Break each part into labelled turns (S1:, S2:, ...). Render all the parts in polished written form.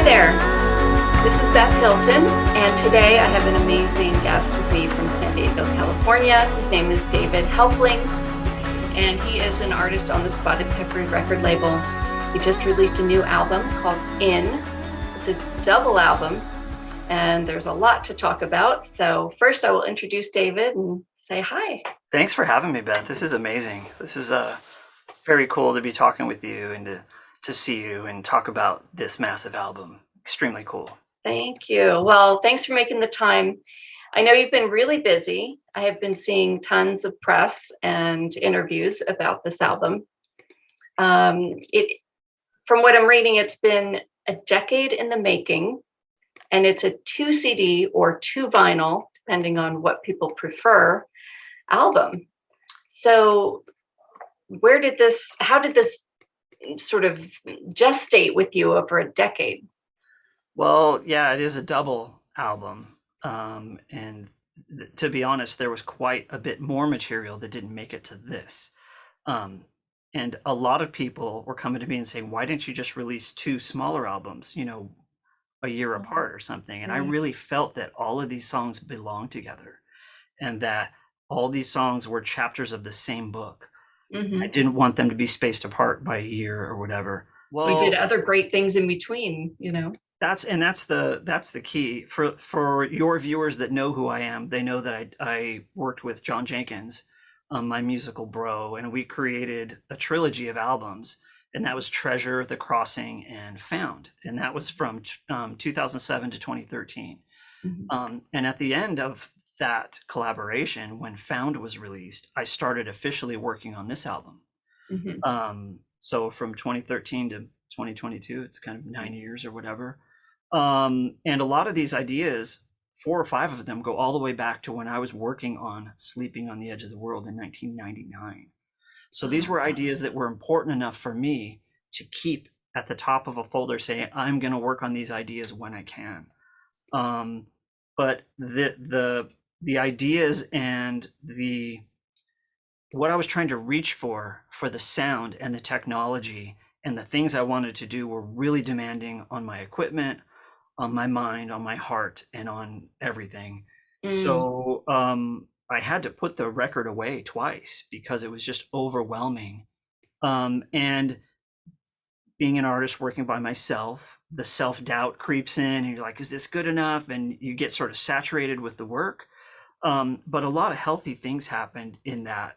S1: there, this is Beth Hilton, and today I have an amazing guest with me from San Diego, California. His name is David Helpling, and he is an artist on the Spotted Peccary record label. He just released a new album called In. It's a double album, and there's a lot to talk about. So first I will introduce David and say hi.
S2: Thanks for having me, Beth. This is amazing. This is very cool to be talking with you and to see you and talk about this massive album. Extremely cool.
S1: Thank you. Well, thanks for making the time. I know you've been really busy. I have been seeing tons of press and interviews about this album. From what I'm reading, it's been a decade in the making, and it's a 2 CD or 2 vinyl, depending on what people prefer, album. So how did this sort of gestate with you over a decade?
S2: Well, yeah, it is a double album. And to be honest, there was quite a bit more material that didn't make it to this. And a lot of people were coming to me and saying, why didn't you just release 2 smaller albums, a year apart or something? And I really felt that all of these songs belong together and that all these songs were chapters of the same book. I didn't want them to be spaced apart by a year or whatever.
S1: Well, we did other great things in between,
S2: That's the key for your viewers that know who I am. They know that I worked with John Jenkins, my musical bro, and we created a trilogy of albums, and that was Treasure, The Crossing, and Found, and that was from 2007 to 2013. And at the end of that collaboration, when Found was released, I started officially working on this album. So from 2013 to 2022, it's kind of 9 years or whatever. And a lot of these ideas, 4 or 5 of them, go all the way back to when I was working on Sleeping on the Edge of the World in 1999. So these were ideas that were important enough for me to keep at the top of a folder saying, I'm going to work on these ideas when I can. But the ideas and what I was trying to reach for the sound and the technology and the things I wanted to do were really demanding on my equipment, on my mind, on my heart, and on everything. So I had to put the record away twice because it was just overwhelming. And being an artist working by myself, the self-doubt creeps in and you're like, is this good enough? And you get sort of saturated with the work. But a lot of healthy things happened in that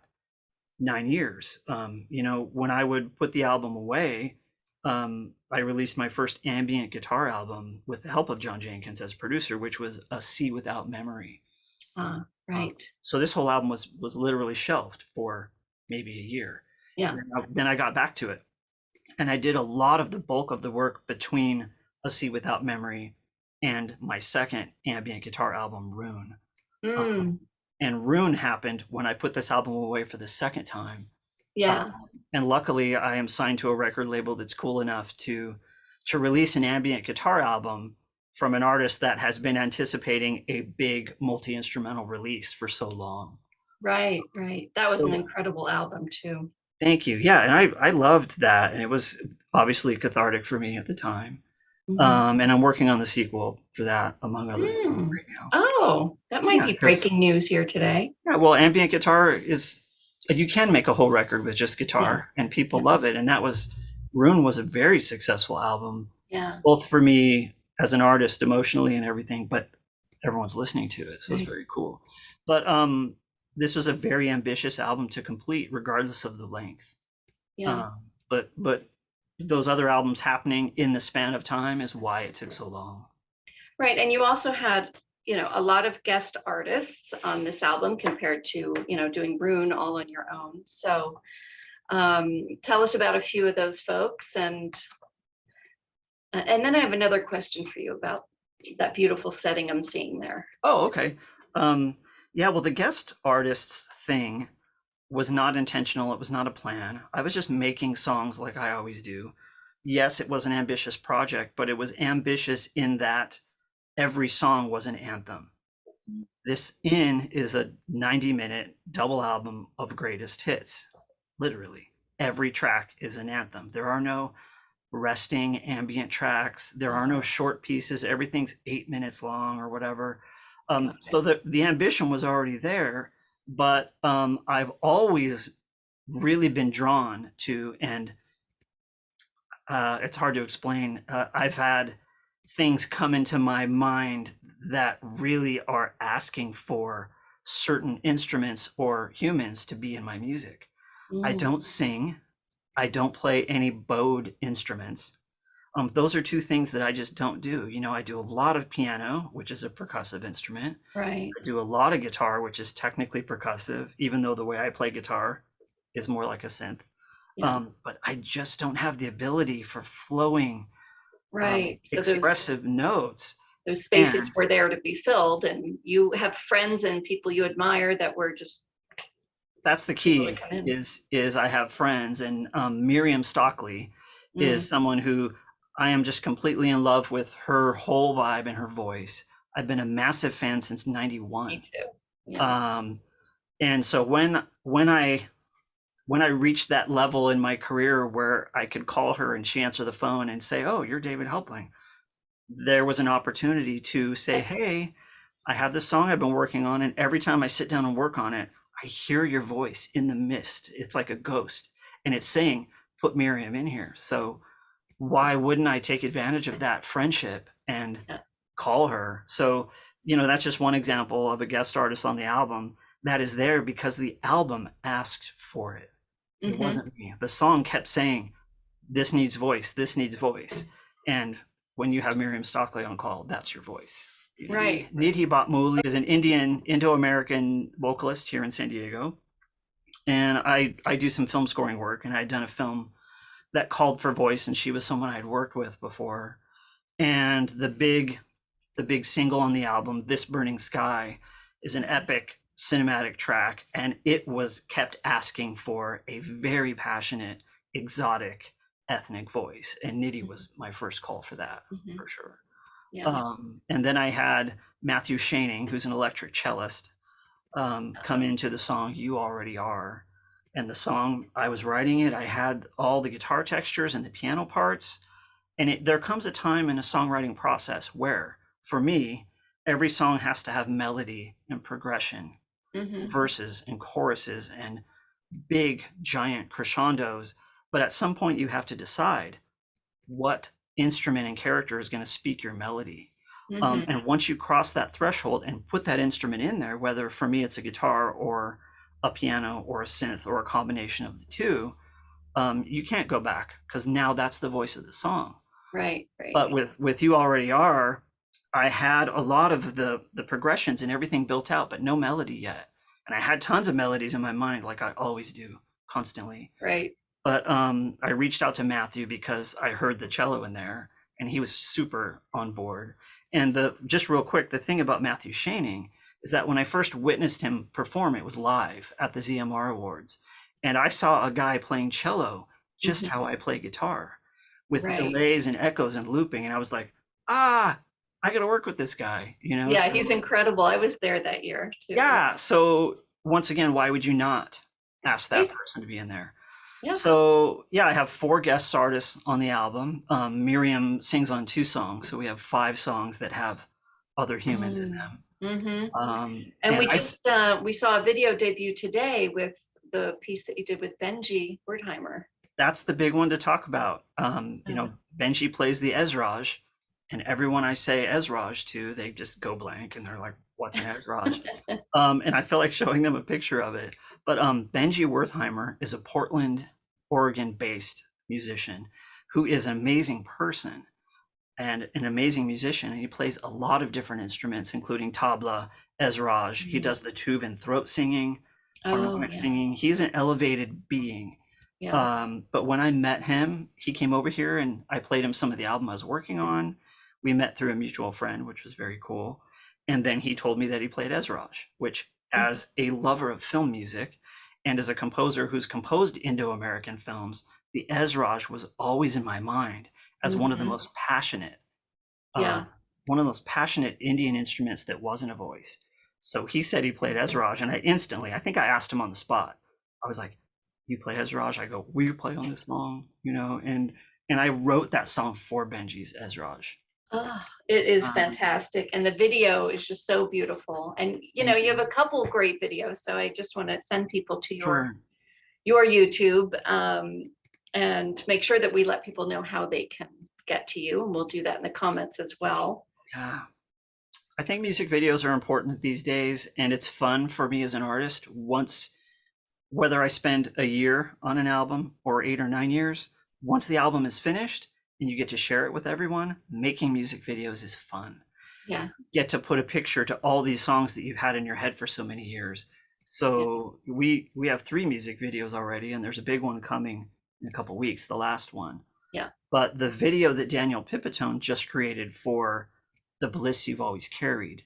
S2: 9 years. When I would put the album away, I released my first ambient guitar album with the help of John Jenkins as producer, which was A Sea Without Memory.
S1: Right.
S2: So this whole album was literally shelved for maybe a year.
S1: Yeah.
S2: Then I got back to it, and I did a lot of the bulk of the work between A Sea Without Memory and my second ambient guitar album, Rune. And Rune happened when I put this album away for the second time.
S1: Yeah.
S2: And luckily I am signed to a record label that's cool enough to release an ambient guitar album from an artist that has been anticipating a big multi-instrumental release for so long.
S1: Right. That was an incredible album too.
S2: Thank you. Yeah, and I loved that, and it was obviously cathartic for me at the time. And I'm working on the sequel for that, among other things right now.
S1: Oh, that might be breaking news here today.
S2: Yeah, well, ambient guitar you can make a whole record with just guitar, and people love it. And Rune was a very successful album, both for me as an artist emotionally and everything, but everyone's listening to it, so it's very cool. But this was a very ambitious album to complete, regardless of the length. But those other albums happening in the span of time is why it took so long. Right.
S1: And you also had, a lot of guest artists on this album compared to, doing Rune all on your own. So tell us about a few of those folks. And then I have another question for you about that beautiful setting I'm seeing there.
S2: Oh, okay. Yeah, well, the guest artists thing was not intentional. It was not a plan. I was just making songs like I always do. Yes, it was an ambitious project, but it was ambitious in that every song was an anthem. This In is a 90-minute double album of greatest hits. Literally, every track is an anthem. There are no resting ambient tracks. There are no
S1: Oh,
S2: short pieces. Everything's 8 minutes long or whatever.
S1: got
S2: So
S1: it.
S2: the ambition was already there, but I've always really been drawn to, and it's hard to explain. I've had things come into my mind that really are asking for certain instruments or humans to be in my music. I
S1: Mm,
S2: don't sing. I don't play any bowed instruments. Those are two things that I just don't do. I do a lot of piano, which is a percussive instrument.
S1: right.
S2: I do a lot of guitar, which is technically percussive, even though the way I play guitar is more like a synth.
S1: Yeah.
S2: But I just don't have the ability for flowing,
S1: Right. So
S2: expressive notes.
S1: those spaces
S2: And
S1: were there to be filled, and you have friends and people you admire that were just
S2: that's the
S1: able to
S2: key.
S1: come in.
S2: Is I have friends, and Miriam Stockley
S1: Mm,
S2: is someone who I am just completely in love with her whole vibe and her voice. I've been a massive fan since
S1: me
S2: '91.
S1: too. Yeah.
S2: Um, and so when I reached that level in my career where I could call her and she answer the phone and say, "Oh, you're David Helpling," there was an opportunity to say, "Hey, I have this song I've been working on, and every time I sit down and work on it, I hear your voice in the mist. It's like a ghost, and it's saying, 'Put Miriam in here.'" So why wouldn't I take advantage of that friendship and
S1: Yeah.
S2: call her? So, that's just one example of a guest artist on the album that is there because the album asked for it. It
S1: Hmm.
S2: wasn't me. The song kept saying, "This needs voice, this needs voice." And when you have Miriam Stockley on call, that's your voice.
S1: Right.
S2: Nidhi Bhatmuli is an Indo-American vocalist here in San Diego. And I do some film scoring work, and I'd done a film that called for voice, and she was someone I'd worked with before. And the big single on the album, "This Burning Sky," is an epic cinematic track, and it was kept asking for a very passionate, exotic, ethnic voice. And Nidhi was my first call for that,
S1: Hmm.
S2: for sure.
S1: Yeah.
S2: And then I had Matthew Shaning, who's an electric cellist, come into the song "You Already Are." And the song, I was writing it, I had all the guitar textures and the piano parts. And there comes a time in a songwriting process where, for me, every song has to have melody and progression,
S1: Hmm.
S2: verses and choruses and big, giant crescendos. But at some point, you have to decide what instrument and character is going to speak your melody.
S1: Hmm.
S2: And once you cross that threshold and put that instrument in there, whether for me it's a guitar or a piano or a synth or a combination of the two, you can't go back because now that's the voice of the song.
S1: Right. Right.
S2: But with "You Already Are," I had a lot of the progressions and everything built out, but no melody yet. And I had tons of melodies in my mind, like I always do, constantly.
S1: Right.
S2: But I reached out to Matthew because I heard the cello in there, and he was super on board. And the just real quick, the thing about Matthew Shaning is that when I first witnessed him perform, it was live at the ZMR Awards, and I saw a guy playing cello just
S1: Hmm.
S2: how I play guitar, with
S1: Right.
S2: delays and echoes and looping, and I was like, ah, I got to work with this guy,
S1: Yeah. He's
S2: So
S1: incredible. I was there that year too.
S2: yeah, so once again, why would you not ask that
S1: Right.
S2: person to be in there?
S1: Yeah.
S2: So yeah, I have 4 guest artists on the album. Miriam sings on 2 songs, so we have 5 songs that have other humans in them.
S1: Mm-hmm. And
S2: And
S1: we just we saw a video debut today with the piece that you did with Benji Wertheimer.
S2: that's the big one to talk about.
S1: Uh,
S2: Benji plays the Ezraj, and everyone I say Ezraj to, they just go blank and they're like, "What's an Ezraj?" And I feel like showing them a picture of it. But Benji Wertheimer is a Portland, Oregon-based musician who is an amazing person and an amazing musician. And he plays a lot of different instruments, including tabla, Ezraj. He
S1: mhm.
S2: does the tube and throat singing,
S1: Oh
S2: harmonic
S1: yeah,
S2: singing. He's an elevated being.
S1: yeah.
S2: But when I met him, he came over here and I played him some of the album I was working on. We met through a mutual friend, which was very cool. And then he told me that he played Ezraj, which,
S1: Mhm.
S2: as a lover of film music and as a composer who's composed Indo-American films, the Ezraj was always in my mind as one of the
S1: Mhm.
S2: most passionate,
S1: Yeah.
S2: Indian instruments that wasn't a voice. So he said he played Ezraj, and I think I asked him on the spot. I was like, "You play Ezraj?" I go, "Will you play on this song?" and I wrote that song for Benji's Ezraj.
S1: Oh, it is
S2: Um,
S1: fantastic. And the video is just so beautiful. And
S2: Thank
S1: you have
S2: you.
S1: a couple great videos. So I just want to send people to
S2: Sure.
S1: your YouTube, and make sure that we let people know how they can get to you. And we'll do that in the comments as well.
S2: Yeah. I think music videos are important these days, and it's fun for me as an artist. Once, whether I spend a year on an album or 8 or 9 years, once the album is finished and you get to share it with everyone, making music videos is fun.
S1: Yeah.
S2: Get to put a picture to all these songs that you've had in your head for so many years.
S1: Yeah.
S2: So we have 3 music videos already, and there's a big one coming in a couple weeks, the last one.
S1: Yeah.
S2: But the video that Daniel Pipitone just created for The Bliss You've Always Carried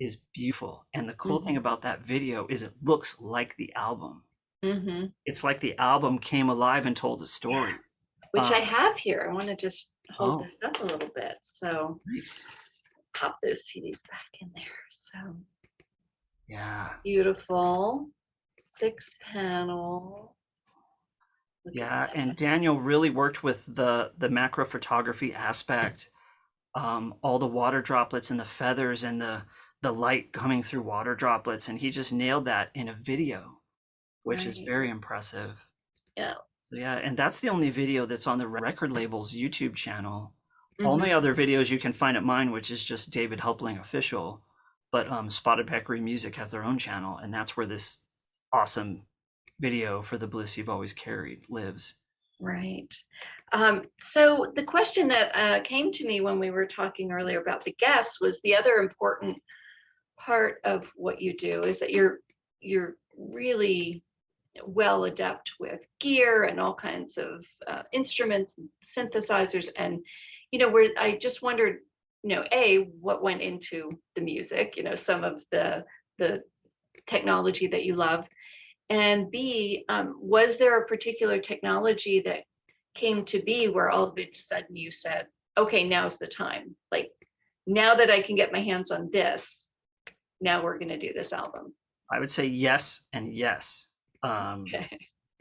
S2: is beautiful. And the cool thing
S1: Mm-hmm.
S2: about that video is it looks like the album.
S1: Mm-hmm.
S2: It's like the album came alive and told a
S1: Yeah.
S2: story.
S1: Which I
S2: Um,
S1: have here. I want to just hold
S2: oh,
S1: this up a little bit. So
S2: nice.
S1: pop those CDs back in there. So
S2: Yeah.
S1: beautiful. 6 panel. Look at
S2: Yeah. And
S1: that.
S2: Daniel really worked with the macro photography aspect, all the water droplets and the feathers and the light coming through water droplets. And he just nailed that in a video, which is
S1: Right.
S2: very impressive.
S1: Yeah.
S2: So yeah, and that's the only video that's on the record label's YouTube channel. Only
S1: Mm-hmm.
S2: other videos you can find at mine, which is just David Helpling official, but Spotted Peccary Music has their own channel, and that's where this awesome video for The Bliss You've Always Carried lives.
S1: Right. So the question that came to me when we were talking earlier about the guests was the other important part of what you do is that you're really well adept with gear and all kinds of instruments and synthesizers, and where I just wondered, a, what went into the music, some of the technology that you love, and b, was there a particular technology that came to be where all of a sudden you said, okay, now's the time, like, now that I can get my hands on this, now we're going to do this album.
S2: I would say yes and yes.
S1: Okay.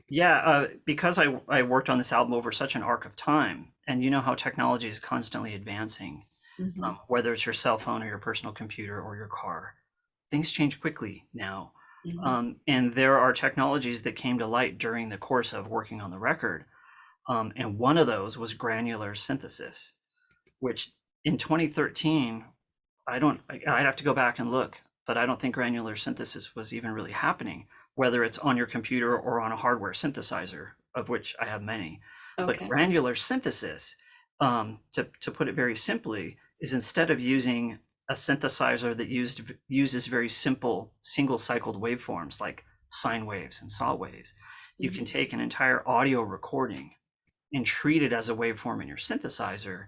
S2: Yeah, because I worked on this album over such an arc of time, and you know how technology is constantly advancing,
S1: Mm-hmm.
S2: whether it's your cell phone or your personal computer or your car. Things change quickly now.
S1: Mm-hmm.
S2: And there are technologies that came to light during the course of working on the record. And one of those was granular synthesis, which in 2013, I'd have to go back and look, but I don't think granular synthesis was even really happening, whether it's on your computer or on a hardware synthesizer, of which I have many. But
S1: Okay.
S2: granular synthesis, to put it very simply, is instead of using a synthesizer that uses very simple single cycled waveforms like sine waves and saw waves, you can
S1: Mm-hmm.
S2: take an entire audio recording and treat it as a waveform in your synthesizer.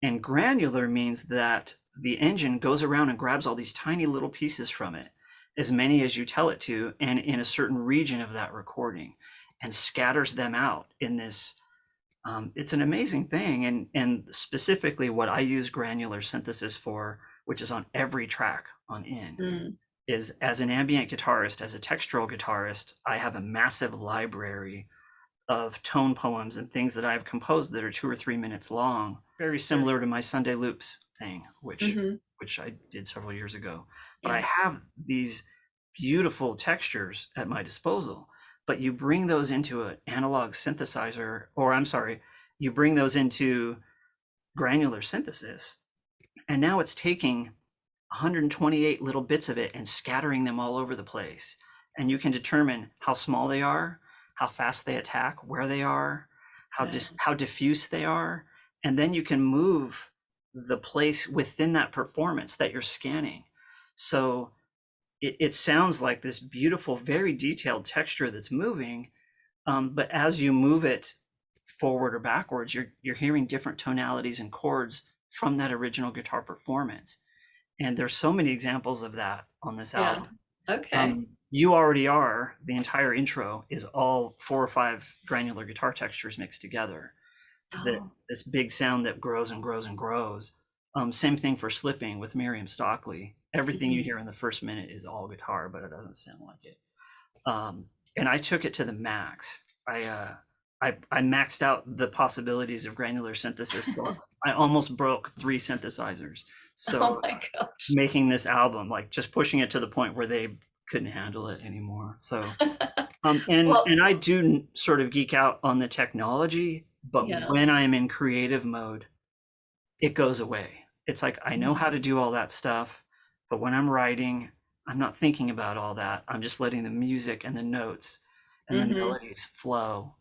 S2: And granular means that the engine goes around and grabs all these tiny little pieces from it, as many as you tell it to, and in a certain region of that recording, and scatters them out in this. It's an amazing thing. And specifically, what I use granular synthesis for, which is on every track on In,
S1: Mm.
S2: is as an ambient guitarist, as a textural guitarist, I have a massive library of tone poems and things that I've composed that are 2 or 3 minutes long, very similar to my Sunday Loops thing,
S1: Mm-hmm.
S2: which I did several years ago. But I
S1: Yeah.
S2: have these beautiful textures at my disposal. But you bring those into an analog synthesizer, or I'm sorry, you bring those into granular synthesis, and now it's taking 128 little bits of it and scattering them all over the place. And you can determine how small they are, how fast they attack, where they are,
S1: Yeah.
S2: how diffuse they are. And then you can move the place within that performance that you're scanning. So it sounds like this beautiful, very detailed texture that's moving. But as you move it forward or backwards, you're hearing different tonalities and chords from that original guitar performance. And there's so many examples of that on this
S1: Yeah.
S2: album.
S1: Okay.
S2: You Already Are, the entire intro is all 4 or 5 granular guitar textures mixed together. That
S1: Oh.
S2: this big sound that grows and grows and grows. Same thing for Slipping with Miriam Stockley. Everything you
S1: Mm-hmm.
S2: hear in the first minute is all guitar, but it doesn't sound like it. And I took it to the max. I maxed out the possibilities of granular synthesis. So I almost broke 3 synthesizers.
S1: Oh
S2: So
S1: my gosh.
S2: making this album, like just pushing it to the point where they couldn't handle it anymore. So
S1: Well,
S2: and I do sort of geek out on the technology, but
S1: yeah.
S2: when I'm in creative mode, it goes away. It's like I know how to do all that stuff, but when I'm writing, I'm not thinking about all that. I'm just letting the music and the notes and the
S1: Hmm.
S2: melodies flow.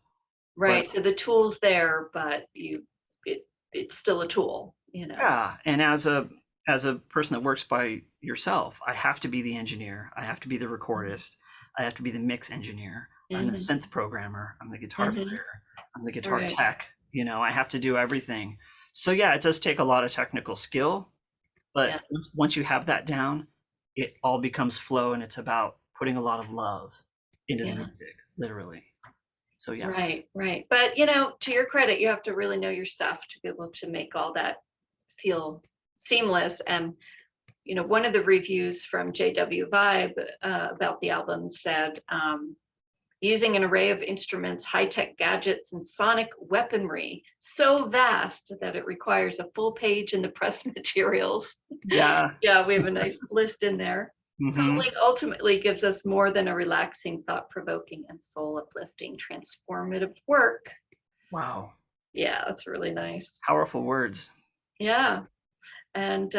S2: But
S1: Right. So the tool's there, but it's still a tool, you know.
S2: yeah, and as a person that works by yourself, I have to be the engineer. I have to be the recordist. I have to be the mix engineer. I'm the
S1: Hmm.
S2: synth programmer. I'm the guitar
S1: Hmm.
S2: player. I'm the guitar
S1: Right.
S2: tech. You know, I have to do everything. So yeah, it does take a lot of technical skill,
S1: Yeah.
S2: but once you have that down, it all becomes flow, and it's about putting a lot of love into the
S1: Yeah.
S2: music, literally. So yeah.
S1: Right. Right. But, you know, to your credit, you have to really know your stuff to be able to make all that feel seamless. And, you know, one of the reviews from JW Vibe about the album said, using an array of instruments, high-tech gadgets, and sonic weaponry so vast that it requires a full page in the press materials.
S2: Yeah.
S1: Yeah, we have a nice list in there.
S2: Hmm.
S1: Helpling ultimately gives us more than a relaxing, thought-provoking, and soul-uplifting, transformative work.
S2: Wow.
S1: Yeah, that's really nice.
S2: Powerful words.
S1: Yeah. And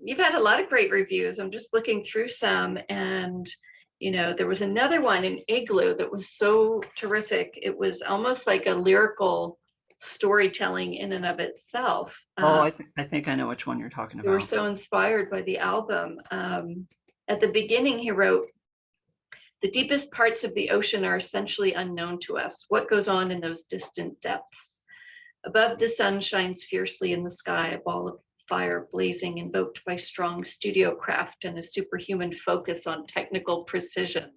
S1: you've had a lot of great reviews. I'm just looking through some, and you know, there was another one in Igloo that was so terrific. It was almost like a lyrical storytelling in and of itself.
S2: Oh, I think I know which one you're talking
S1: They were
S2: about.
S1: so inspired by the album. At the beginning, he wrote, "The deepest parts of the ocean are essentially unknown to us. What goes on in those distant depths? Above, the sun shines fiercely in the sky, a ball of fire blazing, invoked by strong studio craft and a superhuman focus on technical precision.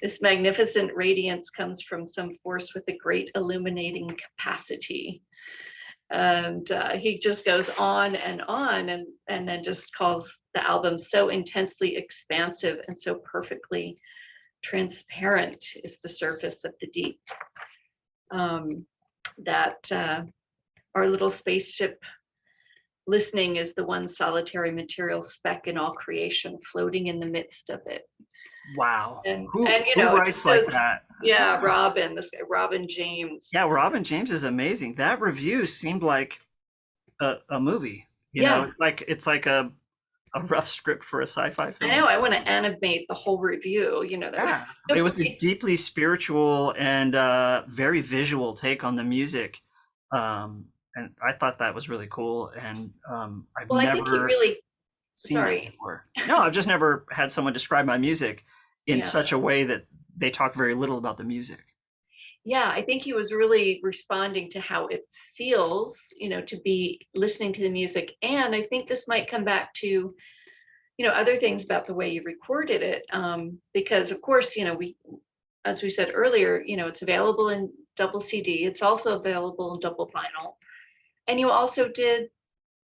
S1: This magnificent radiance comes from some force with a great illuminating capacity." And he just goes on, and then just calls the album so intensely expansive and so perfectly transparent is the surface of the deep. That our little spaceship listening is the one solitary material speck in all creation, floating in the midst of it.
S2: Wow.
S1: And you
S2: Who
S1: know, it just
S2: writes like
S1: says,
S2: that?
S1: yeah, Robin, this guy, Robin James.
S2: Yeah, Robin James is amazing. That review seemed like a movie. You know,
S1: Yeah,
S2: it's like a rough script for a sci-fi
S1: I
S2: film.
S1: know. I want to animate the whole review. You know, that
S2: Yeah. It
S1: would
S2: was a
S1: be,
S2: deeply spiritual and very visual take on the music. And I thought that was really cool. And I've
S1: well, I think he
S2: never
S1: really,
S2: seen that
S1: sorry.
S2: before. No, I've just never had someone describe my music in
S1: Yeah.
S2: such a way that they talk very little about the music.
S1: Yeah, I think he was really responding to how it feels, you know, to be listening to the music. And I think this might come back to, you know, other things about the way you recorded it. Because of course, you know, as we said earlier, you know, it's available in double CD. It's also available in double vinyl. And you also did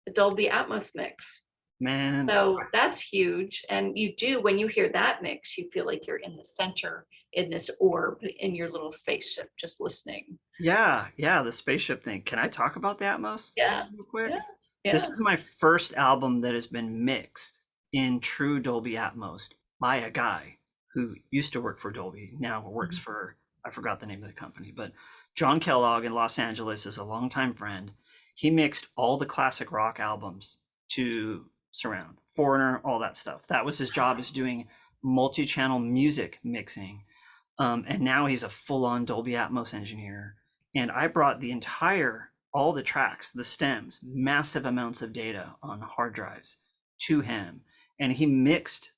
S1: the Dolby Atmos mix.
S2: Man,
S1: So that's huge. And you do, when you hear that mix, you feel like you're in the center in this orb in your little spaceship, just listening.
S2: yeah, yeah, the spaceship thing. Can I talk about the Atmos
S1: Yeah.
S2: thing real quick?
S1: Yeah.
S2: This
S1: Yeah.
S2: is my first album that has been mixed in true Dolby Atmos by a guy who used to work for Dolby, now works
S1: Mhm.
S2: for, I forgot the name of the company, but John Kellogg in Los Angeles is a longtime friend. He mixed all the classic rock albums to surround, Foreigner, all that stuff. That was his job, is doing multi-channel music mixing. And now he's a full-on Dolby Atmos engineer. And I brought all the tracks, the stems, massive amounts of data on hard drives to him. And he remixed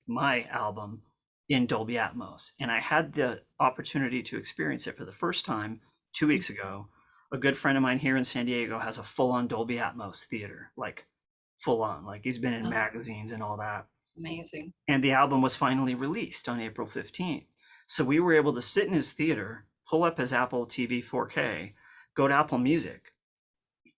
S2: my album in Dolby Atmos. And I had the opportunity to experience it for the first time 2 weeks ago. A good friend of mine here in San Diego has a full-on Dolby Atmos theater, like full on, like he's been in
S1: Oh,
S2: magazines and all that.
S1: amazing.
S2: And the album was finally released on April 15th. So we were able to sit in his theater, pull up his Apple TV 4K, go to Apple Music,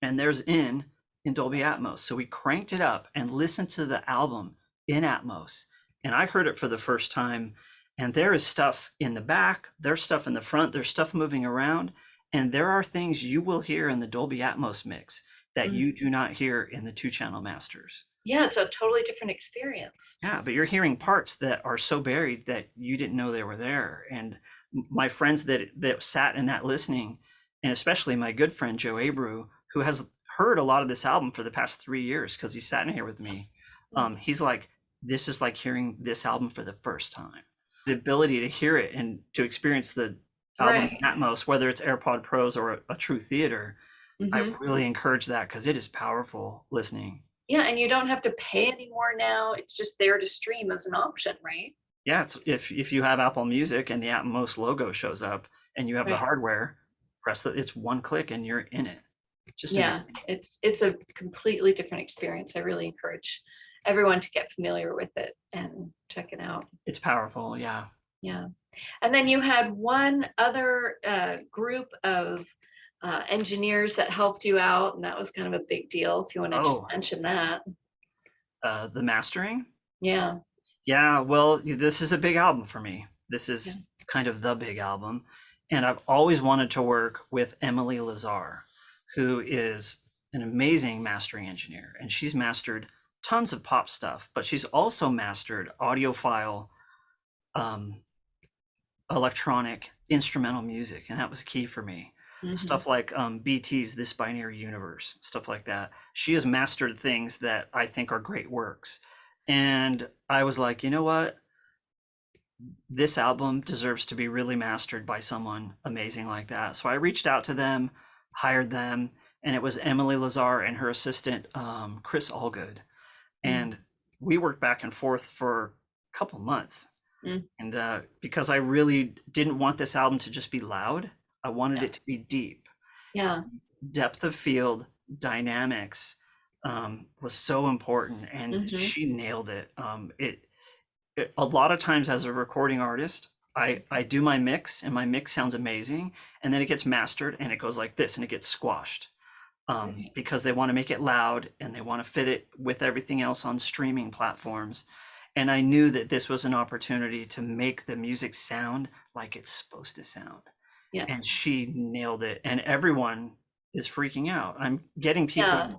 S2: and there's in Dolby Atmos. So we cranked it up and listened to the album in Atmos. And I heard it for the first time And there is stuff in the back, there's stuff in the front, there's stuff moving around, and there are things you will hear in the Dolby Atmos mix that
S1: Mm.
S2: you do not hear in the 2-channel masters.
S1: Yeah, it's a totally different experience.
S2: Yeah, but you're hearing parts that are so buried that you didn't know they were there. And my friends that sat in that listening, and especially my good friend Joe Abreu, who has heard a lot of this album for the past 3 years because he sat in here with me, he's like, this is like hearing this album for the first time. The ability to hear it and to experience the album
S1: Right.
S2: Atmos, whether it's AirPod Pros or a true theater, I
S1: Hmm.
S2: really encourage that because it is powerful listening.
S1: Yeah, and you don't have to pay anymore now. It's just there to stream as an option, right?
S2: Yeah, it's if you have Apple Music and the Atmos logo shows up and you have the
S1: Right.
S2: hardware, it's one click and you're in it. Just
S1: Yeah,
S2: amazing.
S1: it's a completely different experience. I really encourage everyone to get familiar with it and check it out.
S2: It's powerful. Yeah.
S1: Yeah. And then you had one other group of engineers that helped you out, and that was kind of a big deal. If you want to just
S2: Oh,
S1: mention that.
S2: the mastering.
S1: Yeah.
S2: Yeah. Well, this is a big album for me. This
S1: Yeah.
S2: is kind of the big album, and I've always wanted to work with Emily Lazar, who is an amazing mastering engineer, and she's mastered tons of pop stuff, but she's also mastered audiophile um, electronic instrumental music, and that was key for me.
S1: Hmm.
S2: Stuff like BT's This Binary Universe, stuff like that. She has mastered things that I think are great works. And I was like, you know what? This album deserves to be really mastered by someone amazing like that. So I reached out to them, hired them, and it was Emily Lazar and her assistant, Chris Allgood. And we worked back and forth for a couple months.
S1: Mm-hmm.
S2: And because I really didn't want this album to just be loud, I wanted
S1: Yeah.
S2: it to be deep.
S1: Yeah.
S2: Depth of field, dynamics was so important, and
S1: Hmm.
S2: she nailed it. A lot of times as a recording artist, I do my mix, and my mix sounds amazing, and then it gets mastered, and it goes like this, and it gets squashed
S1: Right.
S2: because they want to make it loud and they want to fit it with everything else on streaming platforms. And I knew that this was an opportunity to make the music sound like it's supposed to sound.
S1: Yeah.
S2: And she nailed it. And everyone is freaking out. I'm getting
S1: Yeah.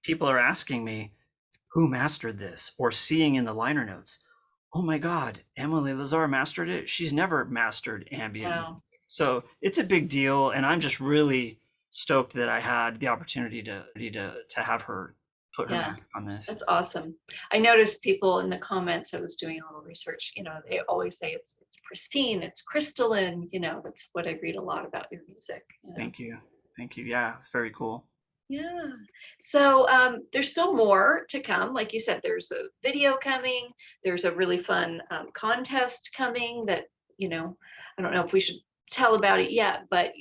S2: people are asking me, who mastered this? Or seeing in the liner notes, oh my God, Emily Lazar mastered it. She's never mastered ambient music.
S1: Wow.
S2: So it's a big deal. And I'm just really stoked that I had the opportunity to have her put her
S1: Yeah.
S2: magic on this.
S1: That's awesome. I noticed people in the comments, I was doing a little research, they always say it's pristine, it's crystalline, that's what I read a lot about your music.
S2: Thank you. Thank you. Yeah, it's very cool.
S1: Yeah. So there's still more to come. Like you said, there's a video coming. There's a really fun contest coming that, I don't know if we should tell about it yet, but,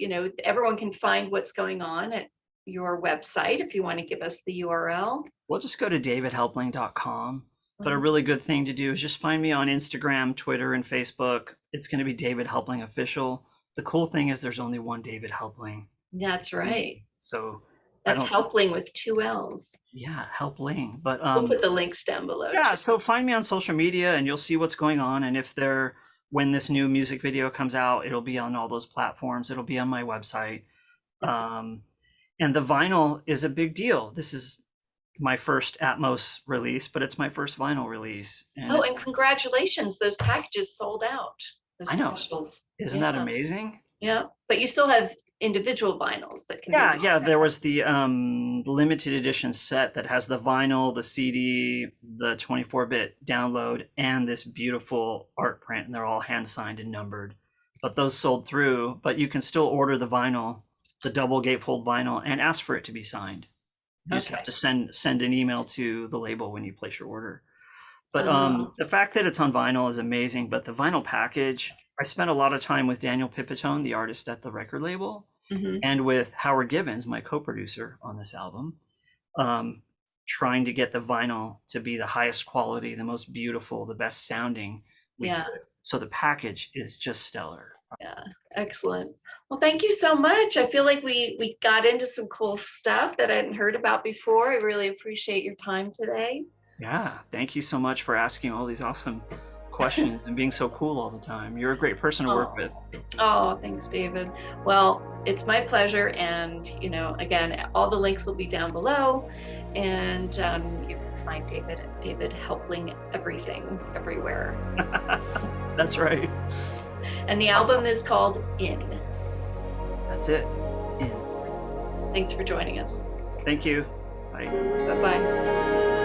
S1: everyone can find what's going on at your website if you want to give us the URL.
S2: We'll just go to davidhelpling.com. But a
S1: Mhm.
S2: really good thing to do is just find me on Instagram, Twitter, and Facebook. It's going to be David Helpling Official. The cool thing is there's only one David Helpling.
S1: That's right.
S2: So I
S1: That's
S2: don't,
S1: Helpling with 2 L's.
S2: yeah, Helpling. But
S1: We'll put the links down below
S2: yeah,
S1: too.
S2: so find me on social media and you'll see what's going on. And when this new music video comes out, it'll be on all those platforms. It'll be on my website. And the vinyl is a big deal. This is my first Atmos release, but it's my first vinyl release. And
S1: Oh, and congratulations, those packages sold out. Those
S2: I know.
S1: specials.
S2: Isn't that amazing?
S1: Yeah. But you still have individual vinyls that can be
S2: Yeah,
S1: bought.
S2: there was the limited edition set that has the vinyl, the CD, the 24-bit download, and this beautiful art print, and they're all hand signed and numbered. But those sold through, but you can still order the vinyl, the double gatefold vinyl, and ask for it to be signed. You just have to send an email to the label when you place your order. But the fact that it's on vinyl is amazing. But the vinyl package, I spent a lot of time with Daniel Pipitone, the artist at the record label, and with Howard Gibbons, my co-producer on this album, trying to get the vinyl to be the highest quality, the most beautiful, the best sounding we could. So the package is just stellar.
S1: Yeah, excellent. Well, thank you so much. I feel like we got into some cool stuff that I hadn't heard about before. I really appreciate your time today.
S2: Yeah, thank you so much for asking all these awesome questions and being so cool all the time. You're a great person to work
S1: Oh,
S2: with.
S1: oh, thanks, David. Well, it's my pleasure. And, again, all the links will be down below. And you can find David Helpling everything, everywhere.
S2: That's right.
S1: And the album is called In.
S2: That's it. In.
S1: Thanks for joining us.
S2: Thank you. Bye.
S1: Bye-bye.